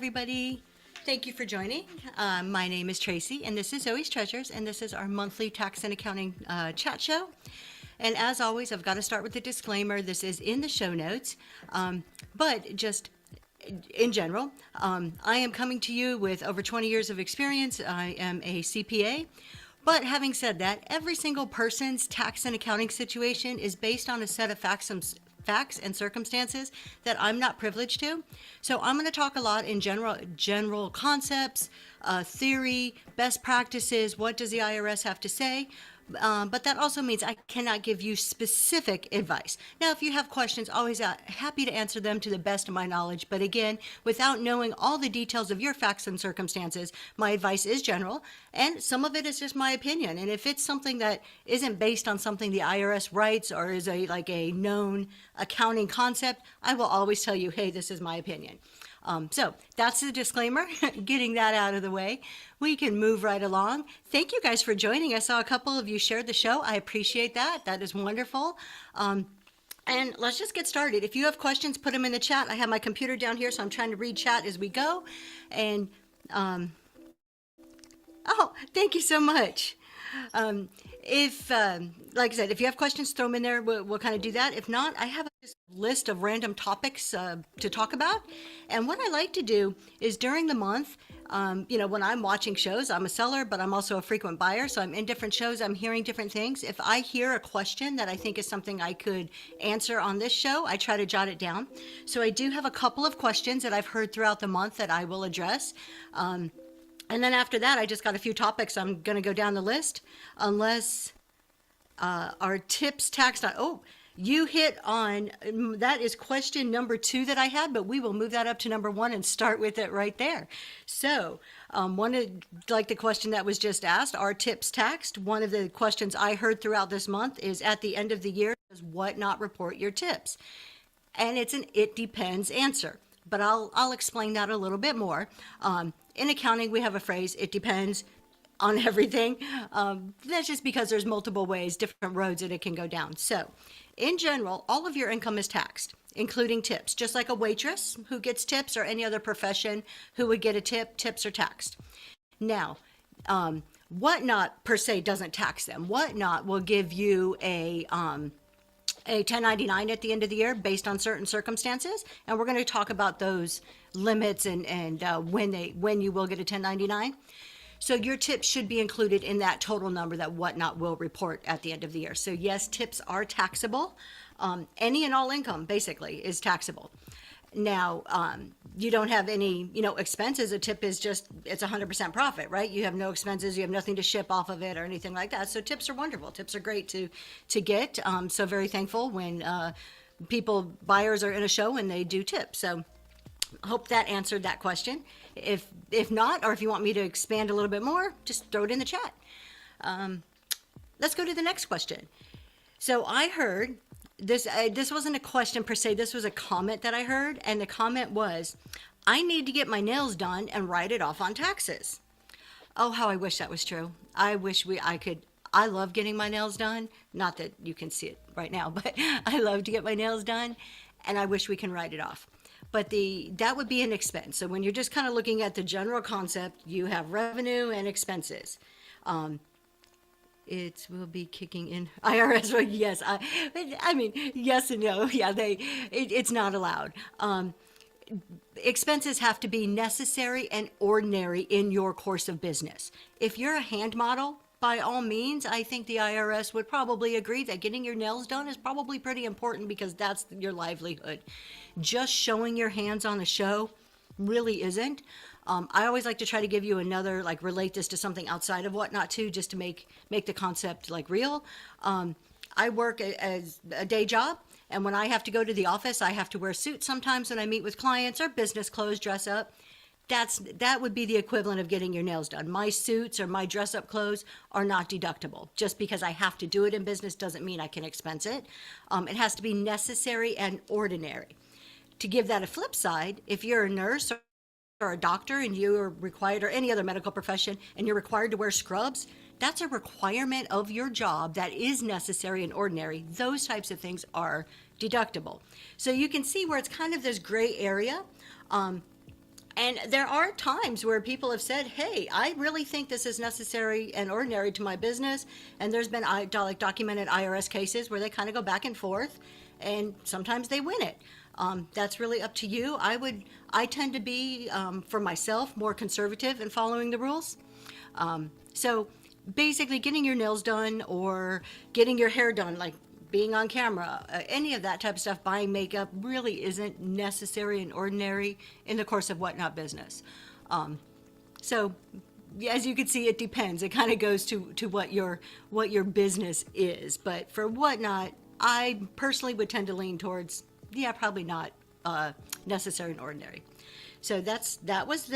everybody. Thank you for joining. My name is Tracy, and this is Zoe's Treasures, and this is our monthly tax and accounting chat show. And as always, I've got to start with the disclaimer. This is in the show notes, but just in general, I am coming to you with over 20 years of experience. I am a CPA. But having said that, every single person's tax and accounting situation is based on a set of facts and circumstances that I'm not privileged to. So I'm going to talk a lot in general concepts, theory, best practices, what does the IRS have to say? But that also means I cannot give you specific advice. Now, if you have questions, always happy to answer them to the best of my knowledge. But again, without knowing all the details of your facts and circumstances, my advice is general, and some of it is just my opinion. And if it's something that isn't based on something the IRS writes or is like a known accounting concept, I will always tell you, hey, this is my opinion. So that's the disclaimer, getting that out of the way. We can move right along. Thank you guys for joining. I saw a couple of you shared the show. I appreciate that. That is wonderful. And let's just get started. If you have questions, put them in the chat. I have my computer down here, so I'm trying to read chat as we go. And, oh, thank you so much. Like I said, if you have questions, throw them in there. We'll kind of do that. If not, I have a list of random topics to talk about. And what I like to do is during the month, when I'm watching shows, I'm a seller, but I'm also a frequent buyer. So I'm in different shows. I'm hearing different things. If I hear a question that I think is something I could answer on this show, I try to jot it down. So I do have a couple of questions that I've heard throughout the month that I will address. And then after that, I just got a few topics. I'm going to go down the list unless our tips tax. Oh, you hit on, that is question number 2 that I had, but we will move that up to number 1 and start with it right there. So like the question that was just asked, are tips taxed? One of the questions I heard throughout this month is at the end of the year, does what not report your tips? And it's an it depends answer, but I'll explain that a little bit more. In accounting, we have a phrase, it depends on everything. That's just because there's multiple ways, different roads that it can go down. So in general, all of your income is taxed, including tips. Just like a waitress who gets tips or any other profession who would get a tip, tips are taxed. Now, whatnot per se doesn't tax them. Whatnot will give you a 1099 at the end of the year based on certain circumstances, and we're going to talk about those limits and when you will get a 1099. So your tips should be included in that total number that Whatnot will report at the end of the year. So yes, tips are taxable. Any and all income basically is taxable. Now, you don't have any, expenses. A tip is just, it's 100% profit, right? You have no expenses. You have nothing to ship off of it or anything like that. So tips are wonderful. Tips are great to get. So very thankful when buyers are in a show and they do tips. So hope that answered that question. If not, or if you want me to expand a little bit more, just throw it in the chat. Let's go to the next question. So I heard, this wasn't a question per se, this was a comment that I heard, and the comment was, I need to get my nails done and write it off on taxes. Oh, how I wish that was true. I wish I could. I love getting my nails done. Not that you can see it right now, but I love to get my nails done, and I wish we can write it off. But that would be an expense. So when you're just kind of looking at the general concept, you have revenue and expenses. It will be kicking in IRS. Well, yes, I mean, yes and no. Yeah, it's not allowed. Expenses have to be necessary and ordinary in your course of business. If you're a hand model, by all means, I think the IRS would probably agree that getting your nails done is probably pretty important because that's your livelihood. Just showing your hands on a show really isn't. I always like to try to give you another, relate this to something outside of Whatnot too, just to make the concept real. I work as a day job, and when I have to go to the office, I have to wear suits sometimes when I meet with clients or business clothes, dress up. That would be the equivalent of getting your nails done. My suits or my dress up clothes are not deductible. Just because I have to do it in business doesn't mean I can expense it. It has to be necessary and ordinary. To give that a flip side, if you're a nurse or a doctor and you are required, or any other medical profession, and you're required to wear scrubs, that's a requirement of your job that is necessary and ordinary. Those types of things are deductible. So you can see where it's kind of this gray area. And there are times where people have said, hey, I really think this is necessary and ordinary to my business. And there's been like documented IRS cases where they kind of go back and forth, and sometimes they win it. That's really up to you. I tend to be, for myself, more conservative in following the rules. So basically getting your nails done or getting your hair done, like being on camera, any of that type of stuff, buying makeup really isn't necessary and ordinary in the course of Whatnot business. So as you can see, it depends. It kind of goes to what your business is. But for Whatnot, I personally would tend to lean towards, yeah, probably not necessary and ordinary. So that was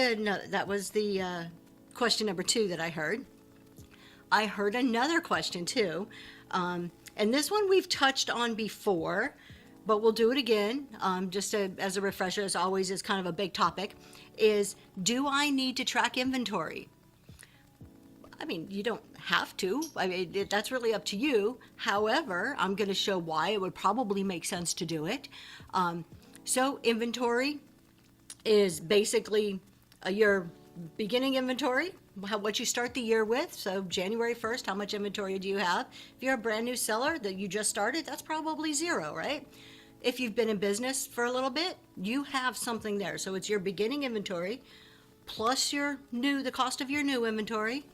the question number 2 that I heard. I heard another question too. And this one we've touched on before, but we'll do it again, as a refresher, as always, is kind of a big topic, is do I need to track inventory? I mean, you don't have to. I mean, that's really up to you. However, I'm going to show why it would probably make sense to do it. So inventory is basically your beginning inventory, what you start the year with. So January 1st, how much inventory do you have? If you're a brand new seller that you just started, that's probably 0, right? If you've been in business for a little bit, you have something there. So it's your beginning inventory plus the cost of your new inventory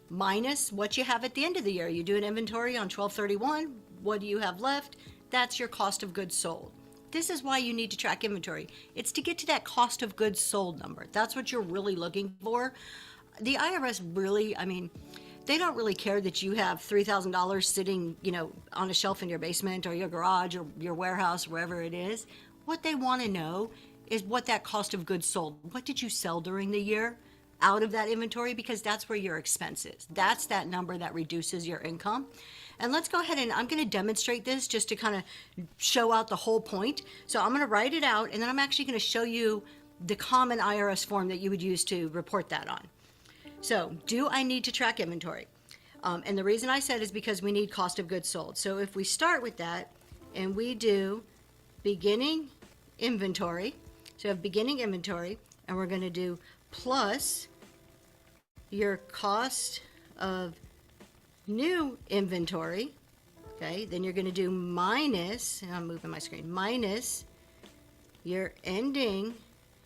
minus what you have at the end of the year. You do an inventory on 12/31. What do you have left? That's your cost of goods sold. This is why you need to track inventory. It's to get to that cost of goods sold number. That's what you're really looking for. The IRS really, I mean, they don't really care that you have $3,000 sitting, on a shelf in your basement or your garage or your warehouse, wherever it is. What they want to know is what that cost of goods sold. What did you sell during the year out of that inventory? Because that's where your expense is. That's that number that reduces your income. And let's go ahead and I'm going to demonstrate this just to kind of show out the whole point. So I'm going to write it out, and then I'm actually going to show you the common IRS form that you would use to report that on. So do I need to track inventory? And the reason I said is because we need cost of goods sold. So if we start with that and we do beginning inventory, so we have beginning inventory, and we're going to do plus your cost of new inventory, okay, then you're going to do minus, and I'm moving my screen, minus your ending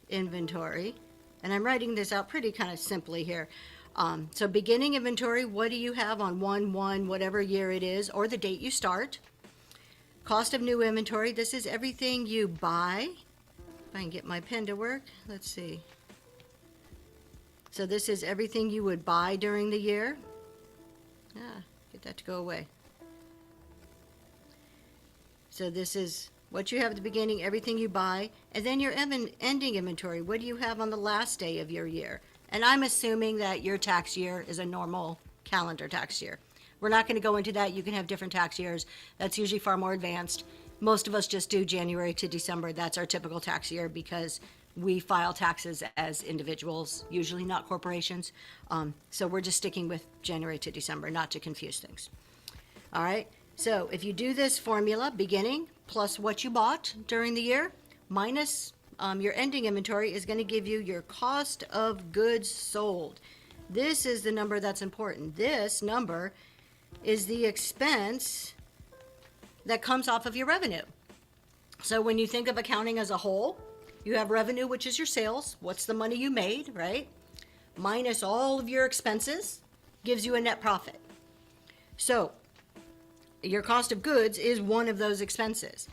inventory, and I'm writing this out pretty kind of simply here. So beginning inventory, what do you have on 1/1, whatever year it is, or the date you start. Cost of new inventory, this is everything you buy. If I can get my pen to work, let's see. So this is everything you would buy during the year. Get that to go away. So this is what you have at the beginning, everything you buy, and then your ending inventory. What do you have on the last day of your year? And I'm assuming that your tax year is a normal calendar tax year. We're not going to go into that. You can have different tax years. That's usually far more advanced. Most of us just do January to December. That's our typical tax year because we file taxes as individuals, usually not corporations. So we're just sticking with January to December, not to confuse things. All right, so if you do this formula, beginning plus what you bought during the year, minus your ending inventory is going to give you your cost of goods sold. This is the number that's important. This number is the expense that comes off of your revenue. So when you think of accounting as a whole, you have revenue, which is your sales. What's the money you made, right? Minus all of your expenses gives you a net profit. So your cost of goods is one of those expenses.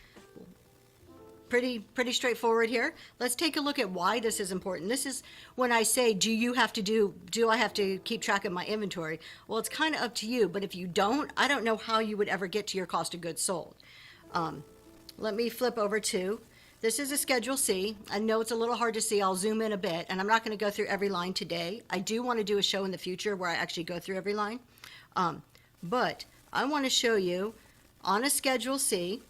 Pretty straightforward here. Let's take a look at why this is important. This is when I say, do I have to keep track of my inventory? Well, it's kind of up to you, but if you don't, I don't know how you would ever get to your cost of goods sold. Let me flip over to, this is a Schedule C. I know it's a little hard to see. I'll zoom in a bit, and I'm not going to go through every line today. I do want to do a show in the future where I actually go through every line. But I want to show you on a Schedule C.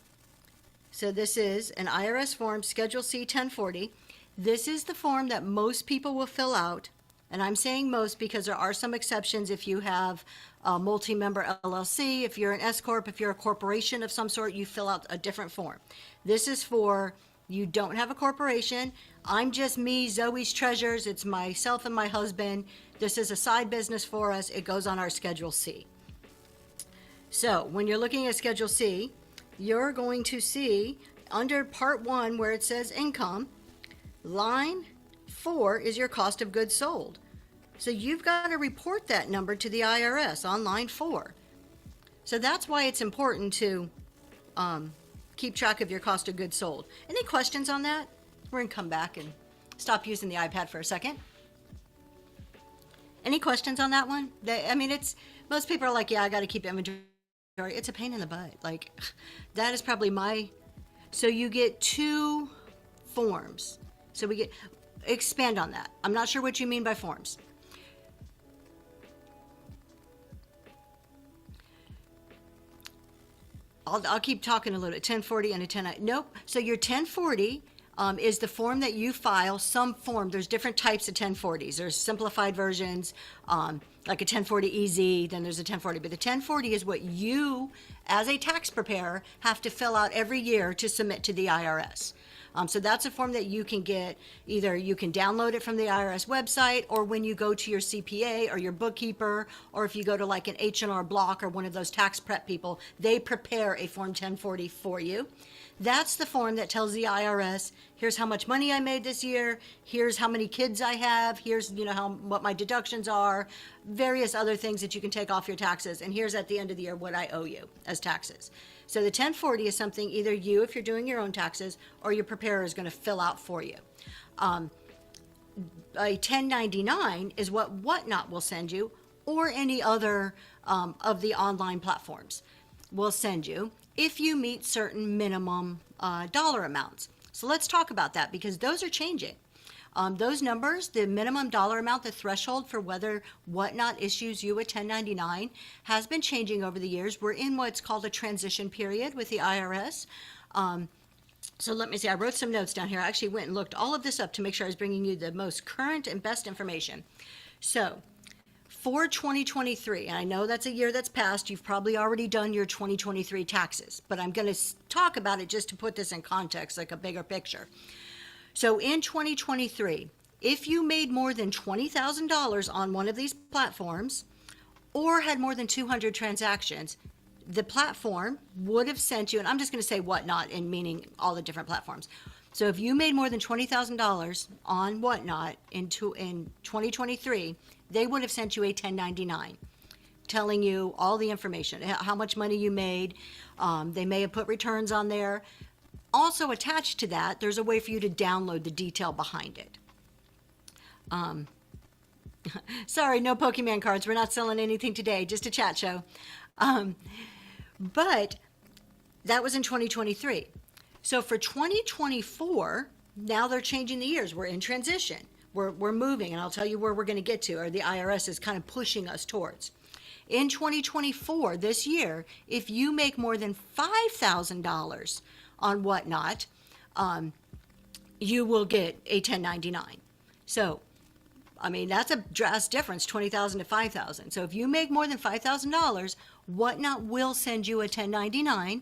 So this is an IRS form, Schedule C 1040. This is the form that most people will fill out. And I'm saying most because there are some exceptions if you have a multi-member LLC, if you're an S-Corp, if you're a corporation of some sort, you fill out a different form. This is for You don't have a corporation. I'm just me, Zoe's Treasures. It's myself and my husband. This is a side business for us. It goes on our Schedule C. So when you're looking at Schedule C, you're going to see under Part 1 where it says income, line 4 is your cost of goods sold. So you've got to report that number to the IRS on line 4. So that's why it's important to keep track of your cost of goods sold. Any questions on that? We're going to come back and stop using the iPad for a second. Any questions on that one? Most people are like, yeah, I got to keep inventory. It's a pain in the butt. Like, that is probably so you get 2 forms. So expand on that. I'm not sure what you mean by forms. I'll keep talking a little bit. 1040 and a 1090. Nope. So your 1040 is the form that you file. Some form. There's different types of 1040s. There's simplified versions, like a 1040 EZ. Then there's a 1040. But the 1040 is what you, as a tax preparer, have to fill out every year to submit to the IRS. So that's a form that you can get. Either you can download it from the IRS website, or when you go to your CPA or your bookkeeper, or if you go to like an H&R Block or one of those tax prep people, they prepare a Form 1040 for you. That's the form that tells the IRS, here's how much money I made this year, here's how many kids I have, here's what my deductions are, various other things that you can take off your taxes, and here's at the end of the year what I owe you as taxes. So the 1040 is something either you, if you're doing your own taxes, or your preparer is going to fill out for you. A 1099 is what Whatnot will send you, or any other of the online platforms will send you if you meet certain minimum dollar amounts. So let's talk about that, because those are changing. Those numbers, the minimum dollar amount, the threshold for whether Whatnot issues you a 1099 has been changing over the years. We're in what's called a transition period with the IRS. So let me see, I wrote some notes down here. I actually went and looked all of this up to make sure I was bringing you the most current and best information. So for 2023, and I know that's a year that's passed, you've probably already done your 2023 taxes, but I'm going to talk about it just to put this in context, like a bigger picture. So in 2023, if you made more than $20,000 on one of these platforms or had more than 200 transactions, the platform would have sent you, and I'm just going to say Whatnot in meaning all the different platforms. So if you made more than $20,000 on Whatnot in 2023, they would have sent you a 1099 telling you all the information, how much money you made. They may have put returns on there. Also attached to that, there's a way for you to download the detail behind it. Sorry, no Pokemon cards. We're not selling anything today, just a chat show. But that was in 2023. So for 2024, now they're changing the years. We're in transition. We're moving, and I'll tell you where we're going to get to, or the IRS is kind of pushing us towards. In 2024, this year, if you make more than $5,000 on Whatnot, you will get a 1099. So, I mean, that's a drastic difference, $20,000 to $5,000. So if you make more than $5,000, Whatnot will send you a 1099.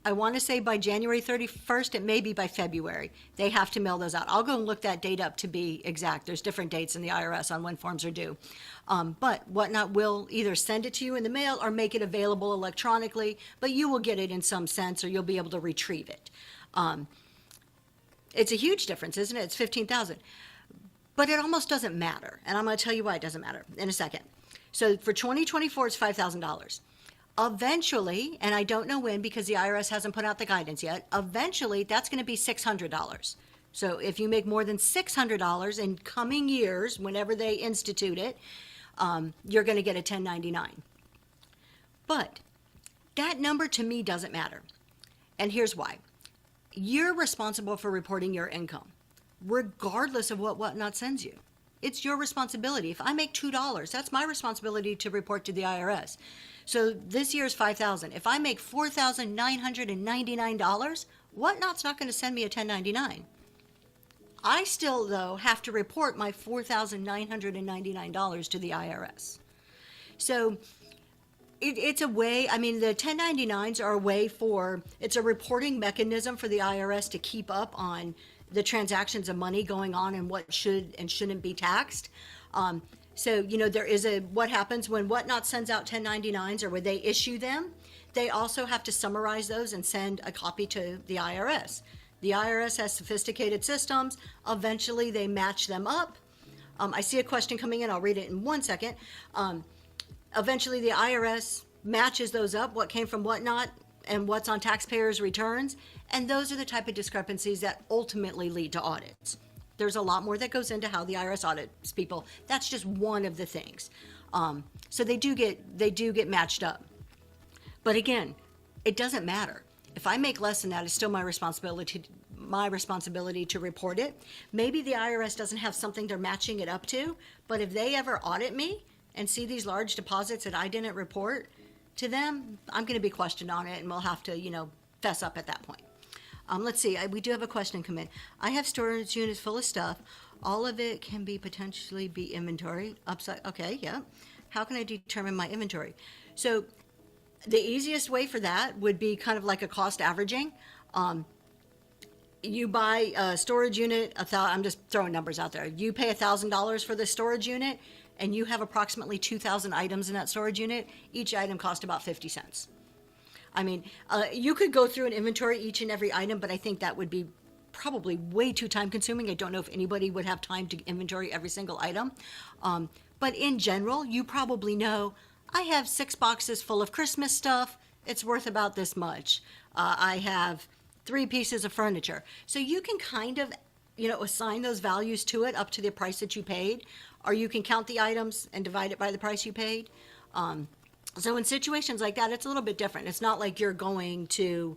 I want to say by January 31st, it may be by February. They have to mail those out. I'll go and look that date up to be exact. There's different dates in the IRS on when forms are due. But Whatnot will either send it to you in the mail or make it available electronically, but you will get it in some sense, or you'll be able to retrieve it. It's a huge difference, isn't it? It's $15,000. But it almost doesn't matter. And I'm going to tell you why it doesn't matter in a second. So for 2024, it's $5,000. Eventually, and I don't know when because the IRS hasn't put out the guidance yet, eventually that's going to be $600. So if you make more than $600 in coming years, whenever they institute it, you're going to get a 1099. But that number to me doesn't matter. And here's why. You're responsible for reporting your income, regardless of what Whatnot sends you. It's your responsibility. If I make $2, that's my responsibility to report to the IRS. So this year's $5,000. If I make $4,999, Whatnot's not going to send me a 1099. I still, though, have to report my $4,999 to the IRS. So It's a way, I mean, the 1099s are a way for, it's a reporting mechanism for the IRS to keep up on the transactions of money going on and what should and shouldn't be taxed. So, there is what happens when Whatnot sends out 1099s or when they issue them, they also have to summarize those and send a copy to the IRS. The IRS has sophisticated systems. Eventually, they match them up. I see a question coming in. I'll read it in 1 second. Eventually, the IRS matches those up, what came from Whatnot and what's on taxpayers' returns. And those are the type of discrepancies that ultimately lead to audits. There's a lot more that goes into how the IRS audits people. That's just one of the things. So they do get matched up. But again, it doesn't matter. If I make less than that, it's still my responsibility to report it. Maybe the IRS doesn't have something they're matching it up to, but if they ever audit me and see these large deposits that I didn't report to them, I'm going to be questioned on it, and we'll have to, fess up at that point. Let's see. We do have a question come in. I have storage units full of stuff. All of it can potentially be inventory. Upside. Okay, yeah. How can I determine my inventory? So the easiest way for that would be kind of like a cost averaging. You buy a storage unit, I'm just throwing numbers out there. You pay $1,000 for the storage unit, and you have approximately 2,000 items in that storage unit. Each item costs about 50 cents. I mean, you could go through and inventory each and every item, but I think that would be probably way too time consuming. I don't know if anybody would have time to inventory every single item. But in general, you probably know, I have 6 boxes full of Christmas stuff. It's worth about this much. I have 3 pieces of furniture. So you can kind of, assign those values to it up to the price that you paid, or you can count the items and divide it by the price you paid. So in situations like that, it's a little bit different. It's not like you're going to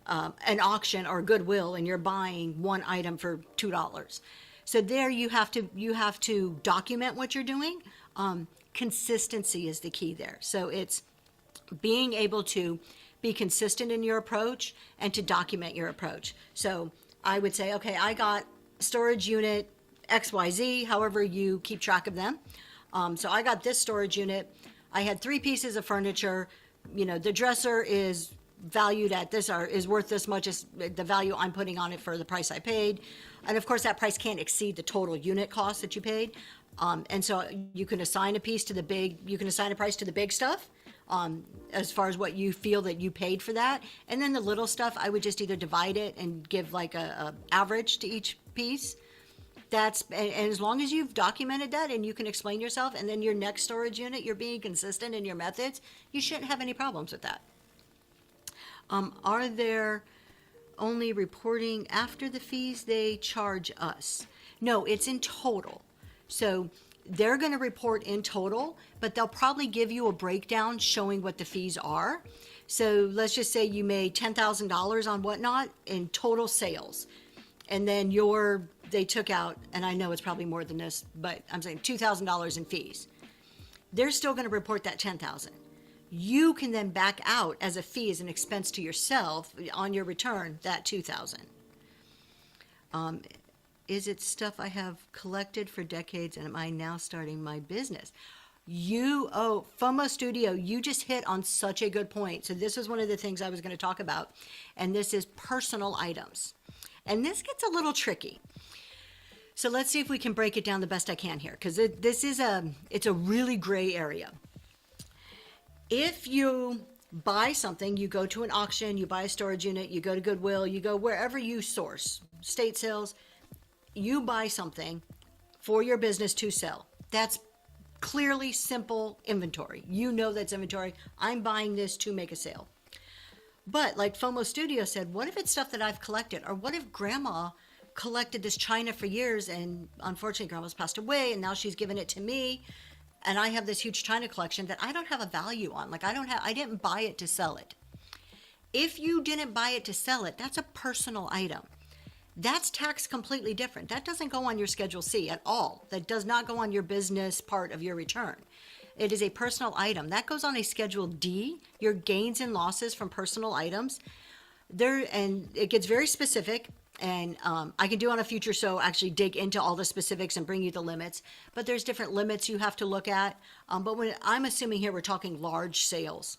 an auction or Goodwill and you're buying one item for $2. So there you have to document what you're doing. Consistency is the key there. So it's being able to be consistent in your approach and to document your approach. So I would say, okay, I got storage unit XYZ, however you keep track of them. So I got this storage unit. I had 3 pieces of furniture. The dresser is valued at this, or is worth this much, is the value I'm putting on it for the price I paid. And of course, that price can't exceed the total unit cost that you paid. And so you can assign a price to the big stuff, as far as what you feel that you paid for that. And then the little stuff, I would just either divide it and give like a average to each piece. And as long as you've documented that and you can explain yourself, and then your next storage unit, you're being consistent in your methods, you shouldn't have any problems with that. Are there only reporting after the fees they charge us? No, it's in total. So they're going to report in total, but they'll probably give you a breakdown showing what the fees are. So let's just say you made $10,000 on Whatnot in total sales. And then they took out, and I know it's probably more than this, but I'm saying $2,000 in fees. They're still going to report that $10,000. You can then back out as a fee, as an expense to yourself on your return, that $2,000. Is it stuff I have collected for decades, and am I now starting my business? FOMO Studio, you just hit on such a good point. So this was one of the things I was going to talk about, and this is personal items. And this gets a little tricky. So let's see if we can break it down the best I can here, because it's a really gray area. If you buy something, you go to an auction, you buy a storage unit, you go to Goodwill, you go wherever you source, state sales, you buy something for your business to sell. That's clearly simple inventory. You know that's inventory. I'm buying this to make a sale. But like FOMO Studio said, what if it's stuff that I've collected? Or what if Grandma collected this china for years, and unfortunately Grandma's passed away, and now she's given it to me, and I have this huge china collection that I don't have a value on. Like I didn't buy it to sell it. If you didn't buy it to sell it, that's a personal item. That's taxed completely different. That doesn't go on your Schedule C at all. That does not go on your business part of your return. It is a personal item. That goes on a Schedule D, your gains and losses from personal items. And it gets very specific. And I can do on a future show actually dig into all the specifics and bring you the limits. But there's different limits you have to look at. But when I'm assuming here we're talking large sales,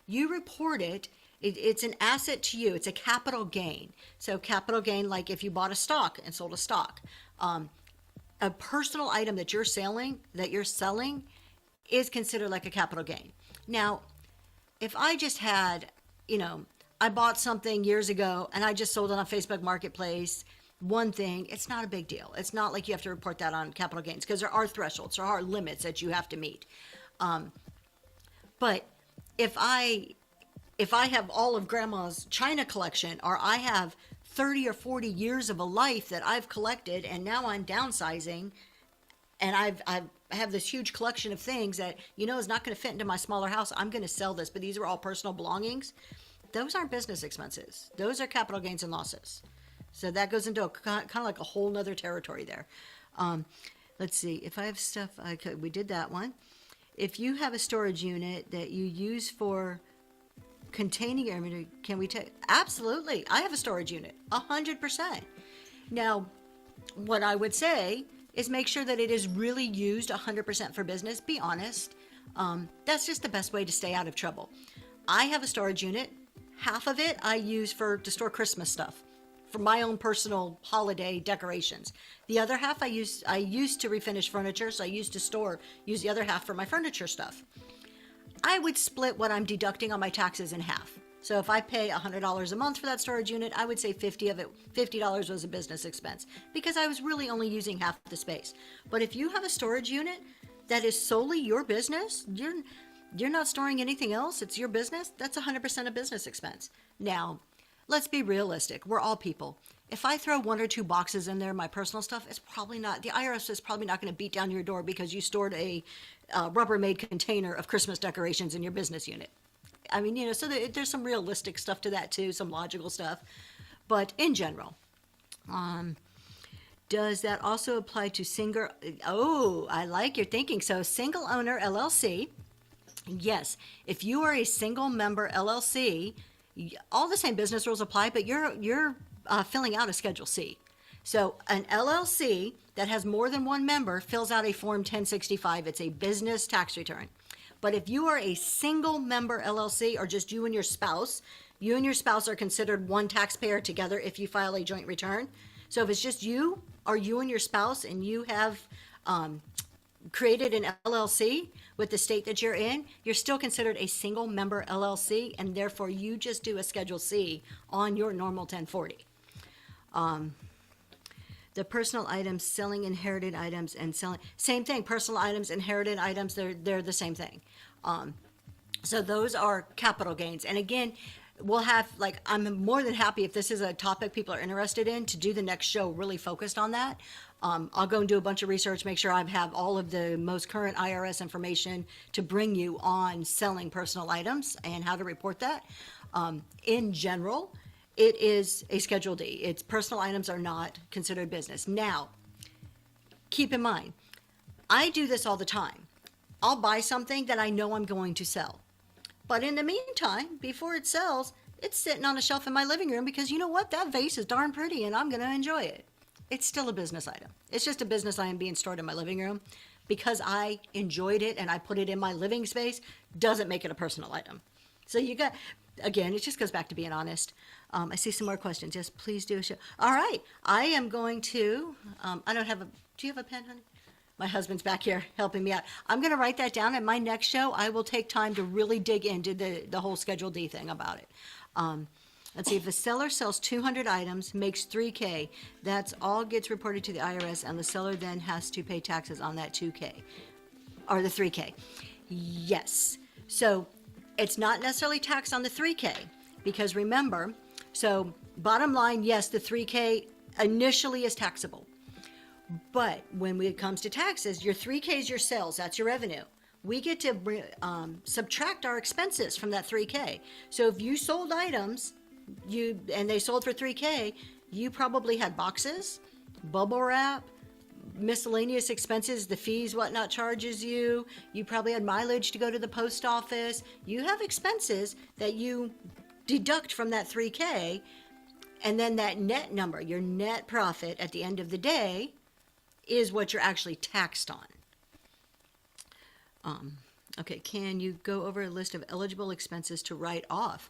you report it. It's an asset to you. It's a capital gain. So capital gain, like if you bought a stock and sold a stock, a personal item that you're selling is considered like a capital gain. Now, if I just had, I bought something years ago and I just sold it on Facebook Marketplace, one thing, it's not a big deal. It's not like you have to report that on capital gains because there are thresholds, there are limits that you have to meet. But if I have all of grandma's China collection, or I have 30 or 40 years of a life that I've collected and now I'm downsizing and I have this huge collection of things that, is not going to fit into my smaller house, I'm going to sell this, but these are all personal belongings. Those aren't business expenses. Those are capital gains and losses. So that goes into kind of like a whole nother territory there. Let's see. If I have stuff, we did that one. If you have a storage unit that you use for containing inventory, can we take? Absolutely. I have a storage unit, 100%. Now, what I would say is make sure that it is really used 100% for business. Be honest. That's just the best way to stay out of trouble. I have a storage unit. Half of it I use to store Christmas stuff, for my own personal holiday decorations. The other half I used to refinish furniture, so I use the other half for my furniture stuff. I would split what I'm deducting on my taxes in half. So if I pay $100 a month for that storage unit, I would say $50 was a business expense because I was really only using half the space. But if you have a storage unit that is solely your business, you're not storing anything else, it's your business, that's 100% a business expense. Now, let's be realistic. We're all people. If I throw one or two boxes in there, my personal stuff, the IRS is probably not going to beat down your door because you stored a Rubbermaid container of Christmas decorations in your business unit. I mean, so there's some realistic stuff to that too, some logical stuff. But in general, does that also apply to single? Oh, I like your thinking. So single owner LLC. Yes, if you are a single member LLC, all the same business rules apply, but you're filling out a Schedule C. So an LLC that has more than one member fills out a Form 1065. It's a business tax return. But if you are a single member LLC or just you and your spouse are considered one taxpayer together if you file a joint return. So if it's just you or you and your spouse and you have created an LLC with the state that you're in, you're still considered a single member LLC, and therefore you just do a Schedule C on your normal 1040. The personal items, selling inherited items and selling, same thing, personal items, inherited items, they're the same thing. So those are capital gains. And again, we'll have, I'm more than happy if this is a topic people are interested in to do the next show really focused on that. I'll go and do a bunch of research, make sure I have all of the most current IRS information to bring you on selling personal items and how to report that. In general, it is a Schedule D. It's personal items are not considered business. Now, keep in mind, I do this all the time. I'll buy something that I know I'm going to sell. But in the meantime, before it sells, it's sitting on a shelf in my living room because you know what? That vase is darn pretty and I'm going to enjoy it. It's still a business item. It's just a business item being stored in my living room. Because I enjoyed it and I put it in my living space doesn't make it a personal item. So again, it just goes back to being honest. I see some more questions. Yes, please do a show. All right. I am going to, do you have a pen, honey? My husband's back here helping me out. I'm going to write that down. And my next show, I will take time to really dig into the whole Schedule D thing about it. Let's see, if a seller sells 200 items, makes $3K, that's all gets reported to the IRS, and the seller then has to pay taxes on that $2K, or the $3K. Yes. So it's not necessarily taxed on the $3K, because remember, so bottom line, yes, the $3K initially is taxable. But when it comes to taxes, your $3K is your sales, that's your revenue. We get to subtract our expenses from that $3K. So if you sold items, and they sold for $3K, you probably had boxes, bubble wrap, miscellaneous expenses, the fees, whatnot charges you. You probably had mileage to go to the post office. You have expenses that you deduct from that $3K, And then that net number, your net profit at the end of the day, is what you're actually taxed on. Okay, can you go over a list of eligible expenses to write off?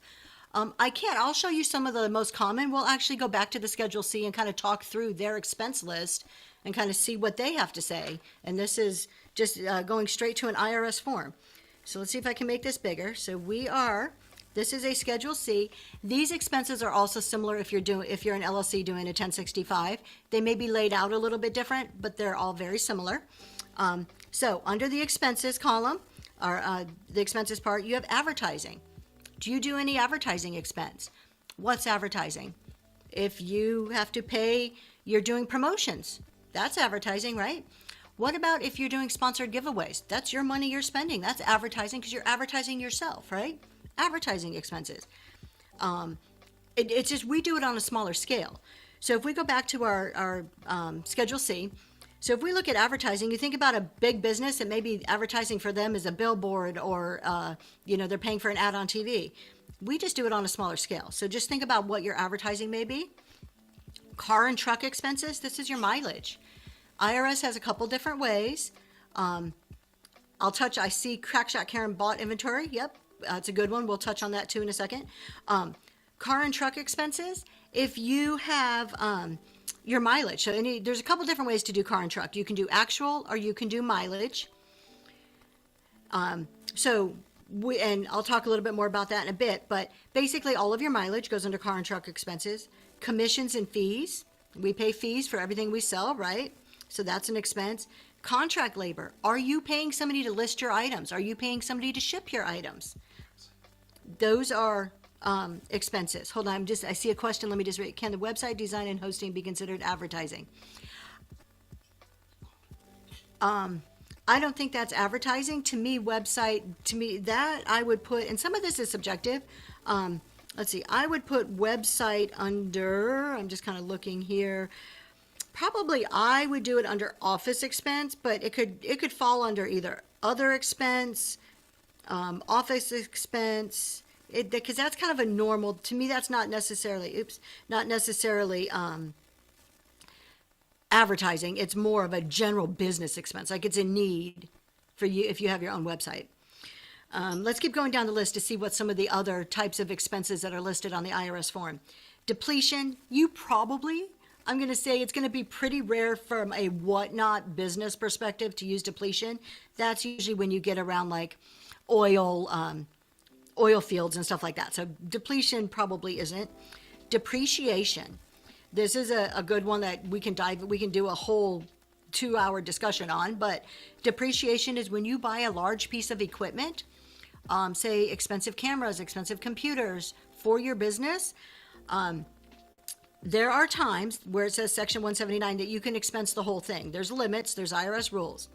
I can't. I'll show you some of the most common. We'll actually go back to the Schedule C and kind of talk through their expense list and kind of see what they have to say. And this is just going straight to an IRS form. So let's see if I can make this bigger. So this is a Schedule C. These expenses are also similar if you're an LLC doing a 1065. They may be laid out a little bit different, but they're all very similar. So under the expenses column, or the expenses part, you have advertising. Do you do any advertising expense? What's advertising? If you have to pay, you're doing promotions. That's advertising, right? What about if you're doing sponsored giveaways? That's your money you're spending. That's advertising because you're advertising yourself, right? Advertising expenses. It's just we do it on a smaller scale. So if we go back to our Schedule C, so if we look at advertising, you think about a big business and maybe advertising for them is a billboard or, they're paying for an ad on TV. We just do it on a smaller scale. So just think about what your advertising may be. Car and truck expenses, this is your mileage. IRS has a couple different ways. I see Crackshot Karen bought inventory. Yep, it's a good one. We'll touch on that too in a second. Car and truck expenses, if you have your mileage. So there's a couple different ways to do car and truck. You can do actual or you can do mileage. And I'll talk a little bit more about that in a bit, but basically all of your mileage goes under car and truck expenses. Commissions and fees. We pay fees for everything we sell, right? So that's an expense. Contract labor. Are you paying somebody to list your items? Are you paying somebody to ship your items? Those are expenses. Hold on, I see a question. Let me just read. Can the website design and hosting be considered advertising? I don't think that's advertising. To me, that I would put, and some of this is subjective. Let's see, I would put website under, I'm just kind of looking here. Probably I would do it under office expense, but it could fall under either other expense, office expense, because that's kind of a normal, to me that's not necessarily advertising. It's more of a general business expense, like it's a need for you if you have your own website. Let's keep going down the list to see what some of the other types of expenses that are listed on the IRS form. Depletion, I'm going to say it's going to be pretty rare from a whatnot business perspective to use depletion. That's usually when you get around like oil fields and stuff like that. So depletion probably isn't. Depreciation. This is a good one that we can do a whole 2-hour discussion on, but depreciation is when you buy a large piece of equipment, say expensive cameras, expensive computers for your business. There are times where it says Section 179 that you can expense the whole thing. There's limits, there's IRS rules.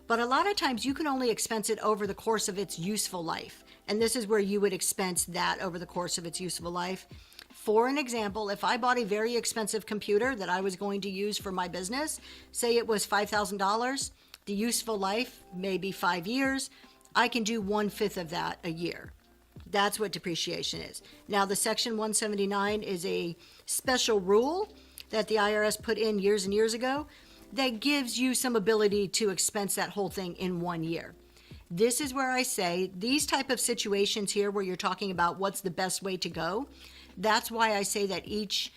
But a lot of times you can only expense it over the course of its useful life. And this is where you would expense that over the course of its useful life. For an example, if I bought a very expensive computer that I was going to use for my business, say it was $5,000, the useful life may be 5 years, I can do 1/5 of that a year. That's what depreciation is. Now, the Section 179 is a special rule that the IRS put in years and years ago that gives you some ability to expense that whole thing in 1 year. This is where I say these type of situations here where you're talking about what's the best way to go, that's why I say that each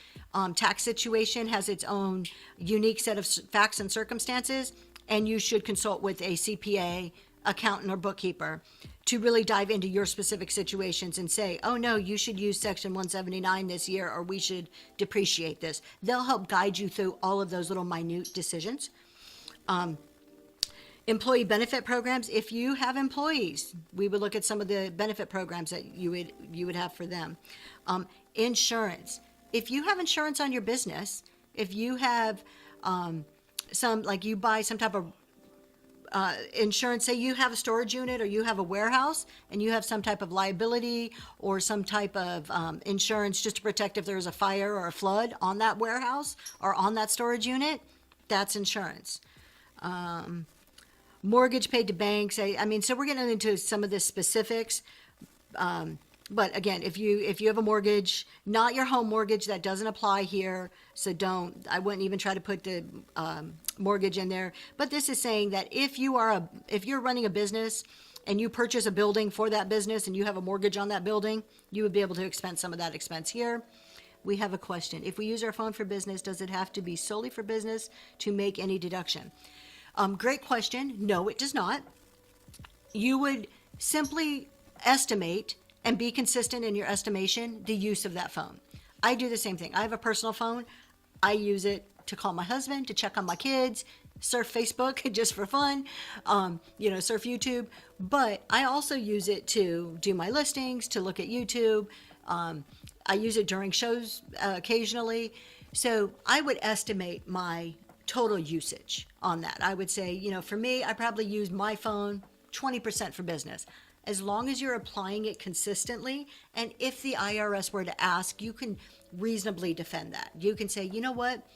tax situation has its own unique set of facts and circumstances, and you should consult with a CPA, accountant, or bookkeeper to really dive into your specific situations and say, oh no, you should use Section 179 this year, or we should depreciate this. They'll help guide you through all of those little minute decisions. Employee benefit programs, if you have employees, we would look at some of the benefit programs that you would have for them. Insurance, if you have insurance on your business, if you have you buy some type of insurance, say you have a storage unit or you have a warehouse and you have some type of liability or some type of insurance just to protect if there's a fire or a flood on that warehouse or on that storage unit, that's insurance. Mortgage paid to banks. So we're getting into some of the specifics. But again, if you have a mortgage, not your home mortgage, that doesn't apply here. So I wouldn't even try to put the mortgage in there. But this is saying that if you're running a business and you purchase a building for that business and you have a mortgage on that building, you would be able to expense some of that expense here. We have a question. If we use our phone for business, does it have to be solely for business to make any deduction? Great question. No, it does not. You would simply estimate and be consistent in your estimation the use of that phone. I do the same thing. I have a personal phone. I use it to call my husband, to check on my kids, surf Facebook just for fun, surf YouTube. But I also use it to do my listings, to look at YouTube. I use it during shows occasionally. So I would estimate my total usage on that. I would say, for me, I probably use my phone 20% for business. As long as you're applying it consistently, and if the IRS were to ask, you can reasonably defend that. You can say, you know what?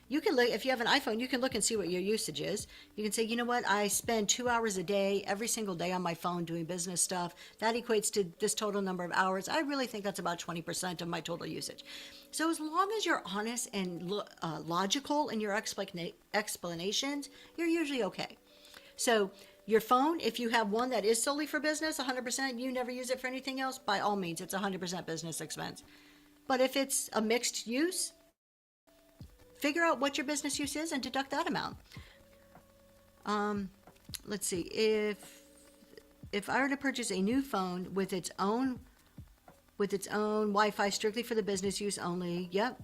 You can look, if you have an iPhone, you can look and see what your usage is. You can say, you know what? I spend 2 hours a day, every single day on my phone doing business stuff. That equates to this total number of hours. I really think that's about 20% of my total usage. So as long as you're honest and logical in your explanations, you're usually okay. So your phone, if you have one that is solely for business, 100%, you never use it for anything else, by all means, it's 100% business expense. But if it's a mixed use, figure out what your business use is and deduct that amount. Let's see, if I were to purchase a new phone with its own Wi-Fi strictly for the business use only, yep.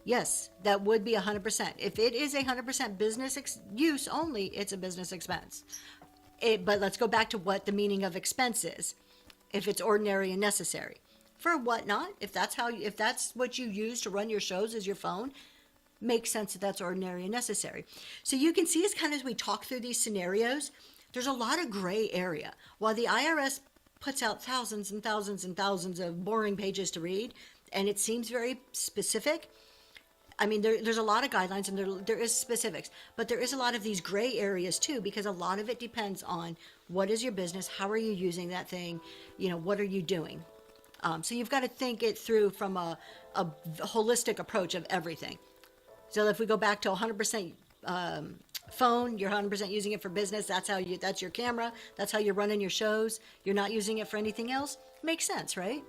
Yes, that would be 100%. If it is 100% business use only, it's a business expense. But let's go back to what the meaning of expense is. If it's ordinary and necessary. For whatnot, if that's what you use to run your shows as your phone, makes sense that that's ordinary and necessary. So you can see as we talk through these scenarios, there's a lot of gray area. While the IRS puts out thousands and thousands and thousands of boring pages to read, and it seems very specific, I mean, there's a lot of guidelines and there is specifics, but there is a lot of these gray areas too, because a lot of it depends on what is your business, how are you using that thing, what are you doing? So you've got to think it through from a holistic approach of everything. So if we go back to 100% phone, you're 100% using it for business, that's your camera, that's how you're running your shows, you're not using it for anything else, makes sense, right?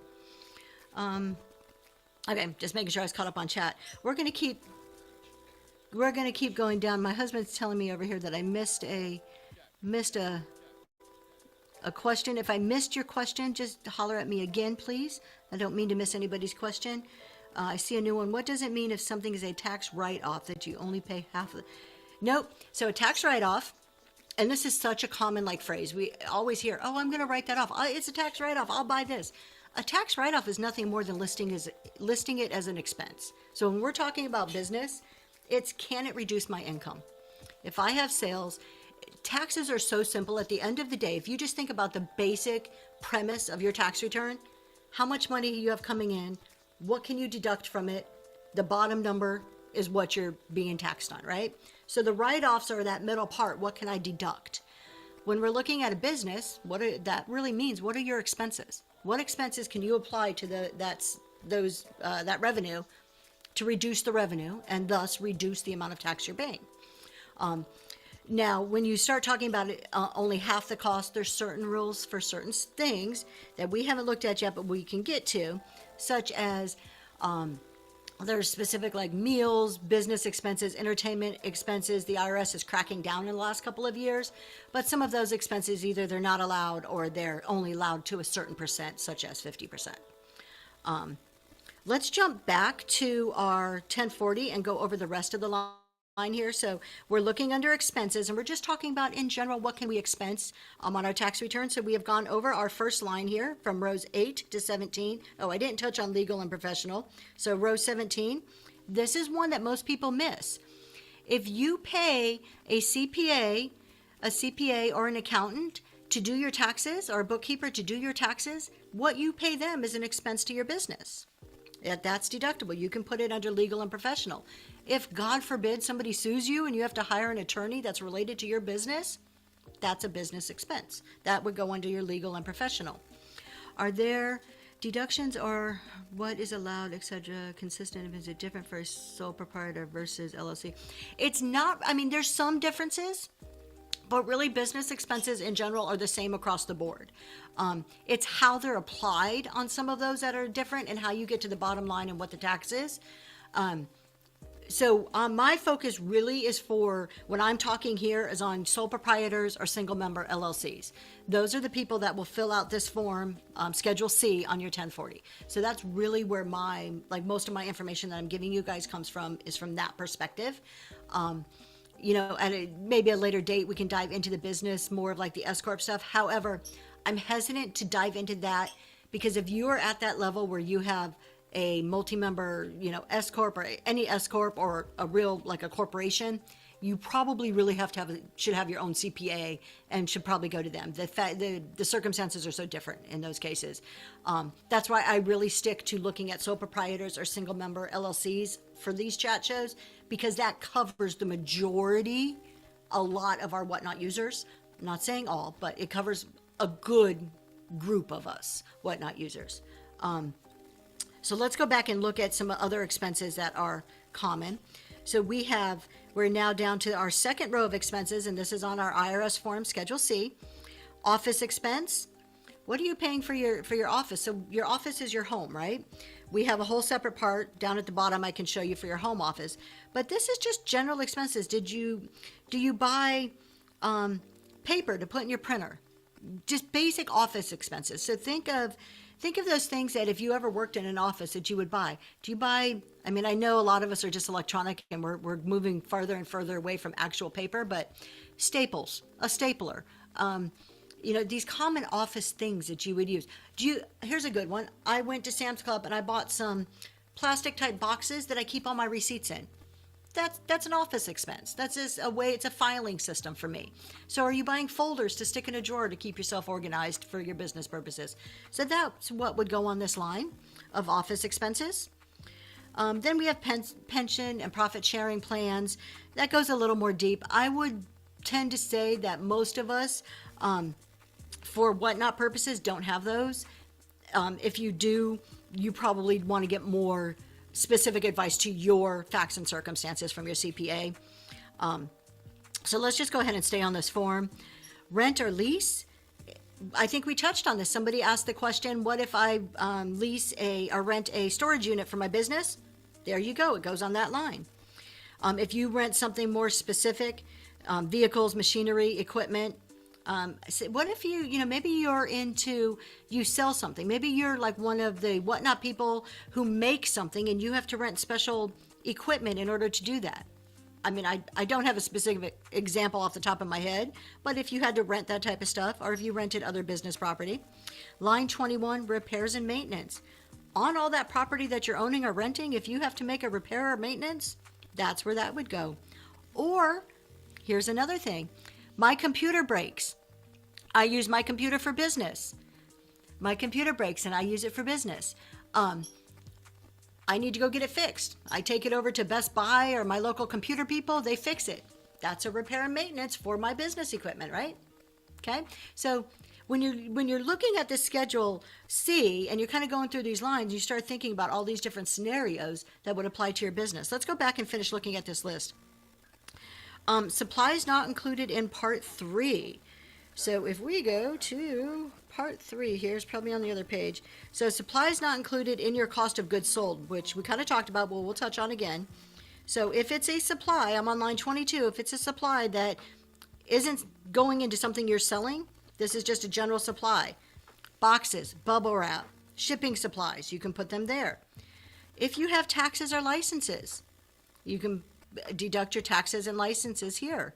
Okay, just making sure I was caught up on chat. We're gonna keep going down. My husband's telling me over here that I missed a question. If I missed your question, just holler at me again, please. I don't mean to miss anybody's question. I see a new one. What does it mean if something is a tax write-off that you only pay half of? Nope. So a tax write-off, and this is such a common phrase. We always hear, "Oh, I'm going to write that off. It's a tax write-off. I'll buy this." A tax write-off is nothing more than listing it as an expense. So when we're talking about business, it's can it reduce my income? If I have sales, taxes are so simple. At the end of the day, if you just think about the basic premise of your tax return, how much money you have coming in, what can you deduct from it? The bottom number is what you're being taxed on, right? So the write-offs are that middle part. What can I deduct? When we're looking at a business, that really means, what are your expenses? What expenses can you apply to that revenue to reduce the revenue and thus reduce the amount of tax you're paying? Now, when you start talking about it, only half the cost, there's certain rules for certain things that we haven't looked at yet, but we can get to, such as there's specific meals, business expenses, entertainment expenses. The IRS is cracking down in the last couple of years, but some of those expenses, either they're not allowed or they're only allowed to a certain percent, such as 50%. Let's jump back to our 1040 and go over the rest of the line here. So we're looking under expenses, and we're just talking about in general, what can we expense on our tax return. So we have gone over our first line here from rows 8 to 17. Oh, I didn't touch on legal and professional. So row 17, this is one that most people miss. If you pay a CPA or an accountant to do your taxes, or a bookkeeper to do your taxes, what you pay them is an expense to your business. That's deductible. You can put it under legal and professional. If, God forbid, somebody sues you and you have to hire an attorney that's related to your business, that's a business expense. That would go under your legal and professional. Are there Deductions are what is allowed, etc. Consistent, if it's different for a sole proprietor versus LLC. It's not, I mean, there's some differences, but really business expenses in general are the same across the board. It's how they're applied on some of those that are different, and how you get to the bottom line and what the tax is. So my focus really is for, when I'm talking here, is on sole proprietors or single member LLCs. Those are the people that will fill out this form, Schedule C, on your 1040. So that's really where most of my information that I'm giving you guys comes from, is from that perspective. At maybe a later date, we can dive into the business, more of like the S Corp stuff. However, I'm hesitant to dive into that, because if you are at that level where you have a multi-member, S Corp or any S Corp, or a real, like a corporation, you probably really should have your own CPA, and should probably go to them. The circumstances are so different in those cases. That's why I really stick to looking at sole proprietors or single member LLCs for these chat shows, because that covers the majority, a lot of our Whatnot users. I'm not saying all, but it covers a good group of us Whatnot users. So let's go back and look at some other expenses that are common. So we're now down to our second row of expenses, and this is on our IRS form, Schedule C. Office expense. What are you paying for your office? So your office is your home, right? We have a whole separate part down at the bottom I can show you for your home office. But this is just general expenses. Do you buy paper to put in your printer? Just basic office expenses. So think of those things that if you ever worked in an office that you would buy. Do you buy, I mean, I know a lot of us are just electronic, and we're moving further and further away from actual paper, but staples, a stapler, these common office things that you would use. Here's a good one. I went to Sam's Club and I bought some plastic type boxes that I keep all my receipts in. That's an office expense. That's just a way, it's a filing system for me. So are you buying folders to stick in a drawer to keep yourself organized for your business purposes? So that's what would go on this line of office expenses. Then we have pension and profit sharing plans. That goes a little more deep. I would tend to say that most of us, for Whatnot purposes, don't have those. If you do, you probably want to get more specific advice to your facts and circumstances from your CPA. So let's just go ahead and stay on this form. Rent or lease. I think we touched on this. Somebody asked the question, what if I lease or rent a storage unit for my business? There you go. It goes on that line. If you rent something more specific, vehicles, machinery, equipment, what if maybe you sell something. Maybe you're like one of the Whatnot people who make something, and you have to rent special equipment in order to do that. I mean, I don't have a specific example off the top of my head, but if you had to rent that type of stuff, or if you rented other business property. Line 21, repairs and maintenance. On all that property that you're owning or renting, if you have to make a repair or maintenance, that's where that would go. Or, here's another thing. My computer breaks. I use my computer for business. My computer breaks and I use it for business. I need to go get it fixed. I take it over to Best Buy or my local computer people. They fix it. That's a repair and maintenance for my business equipment, right? Okay. So when you're looking at this Schedule C and you're kind of going through these lines, you start thinking about all these different scenarios that would apply to your business. Let's go back and finish looking at this list. Supplies not included in Part 3. So if we go to Part 3, here's probably on the other page. So supplies not included in your cost of goods sold, which we kind of talked about, but we'll touch on again. So if it's a supply, I'm on line 22, if it's a supply that isn't going into something you're selling, this is just a general supply. Boxes, bubble wrap, shipping supplies, you can put them there. If you have taxes or licenses, you can deduct your taxes and licenses here.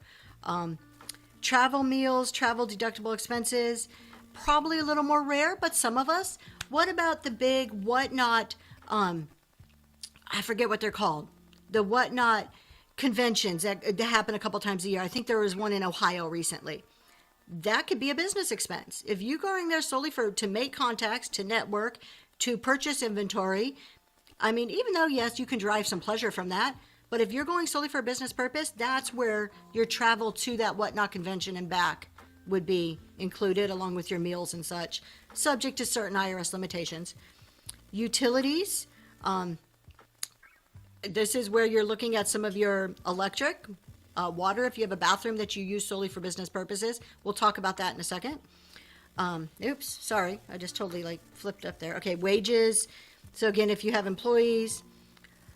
Travel meals, travel deductible expenses, probably a little more rare, but some of us. What about the big Whatnot, I forget what they're called, the Whatnot conventions that happen a couple times a year. I think there was one in Ohio recently. That could be a business expense. If you're going there solely to make contacts, to network, to purchase inventory, I mean, even though, yes, you can derive some pleasure from that, but if you're going solely for a business purpose, that's where your travel to that Whatnot convention and back would be included, along with your meals and such, subject to certain IRS limitations. Utilities, this is where you're looking at some of your electric, water, if you have a bathroom that you use solely for business purposes. We'll talk about that in a second. Oops, sorry, I just totally like flipped up there. Okay, wages. So again, if you have employees,